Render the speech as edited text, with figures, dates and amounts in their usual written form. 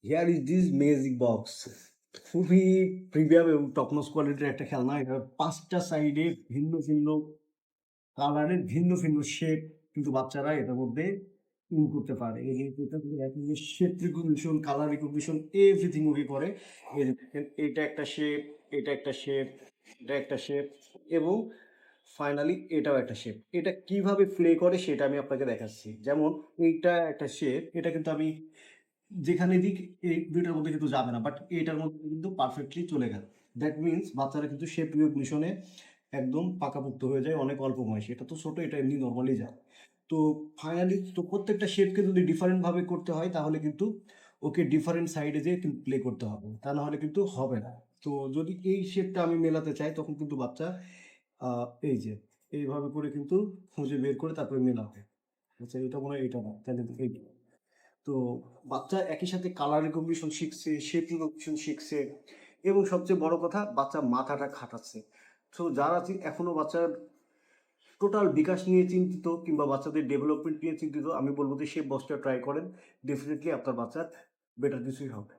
Here is this magic box. খুবই premium এবং top notch কোয়ালিটির একটা খেলনা। এটা ৫ টা সাইডে ভিন্ন, ভিন্ন কালারের ভিন্ন, ভিন্ন শেপ কিন্তু বাচ্চারা এটার মধ্যে করতে পারে। এই যে এটা কিন্তু shape recognition, colour recognition everything okay করে। এই যে দেখেন এটা একটা শেপ, এটা একটা শেপ, এটা একটা শেপ এবং ফাইনালি এটাও একটা শেপ। এটা কিভাবে প্লে করে সেটা আমি আপনাকে দেখাচ্ছি। যেমন এইটা একটা শেপ, এটা কিন্তু আমি যেখানে দিক এই ২ টার মধ্যে কিন্তু যাবে না। বাট এটার মধ্যে কিন্তু পারফেক্টলি চলে গেল। দ্যাট মিনস বাচ্চারা কিন্তু শেপ রিকগনিশন এ একদম পাকাপোক্ত হয়ে যায় অনেক অল্প বয়সে। এটা তো ছোট, এটা এমনি নরমালি যায়। তো ফাইনালি তো প্রত্যেকটা শেপকে যদি ডিফারেন্ট ভাবে করতে হয় তাহলে কিন্তু ওকে ডিফারেন্ট সাইডে যেয়ে কিন্তু প্লে করতে হবে। তা না হলে কিন্তু হবে না। তো যদি এই শেপটা আমি মেলাতে চাই তখন কিন্তু বাচ্চা আ এই যে এইভাবে করে কিন্তু খুঁজে বের করে তারপরে মেলাবে। আচ্ছা এটা মনে হয় এটা না। তাইলে এইটা। তো বাচ্চা একই সাথে কালার রিকগনিশন শিখছে, শেপ রিকগনিশন শিখছে এবং সবচেয়ে বড় কথা বাচ্চা মাথাটা খাটাচ্ছে। সো যারা এখনো বাচ্চার টোটাল বিকাশ নিয়ে চিন্তিত কিংবা বাচ্চাদের ডেভেলপমেন্ট নিয়ে চিন্তিত আমি বলব যে সেই বসটা ট্রাই করেন। ডেফিনিটলি আপনার বাচ্চার বেটার কিছুই হবে।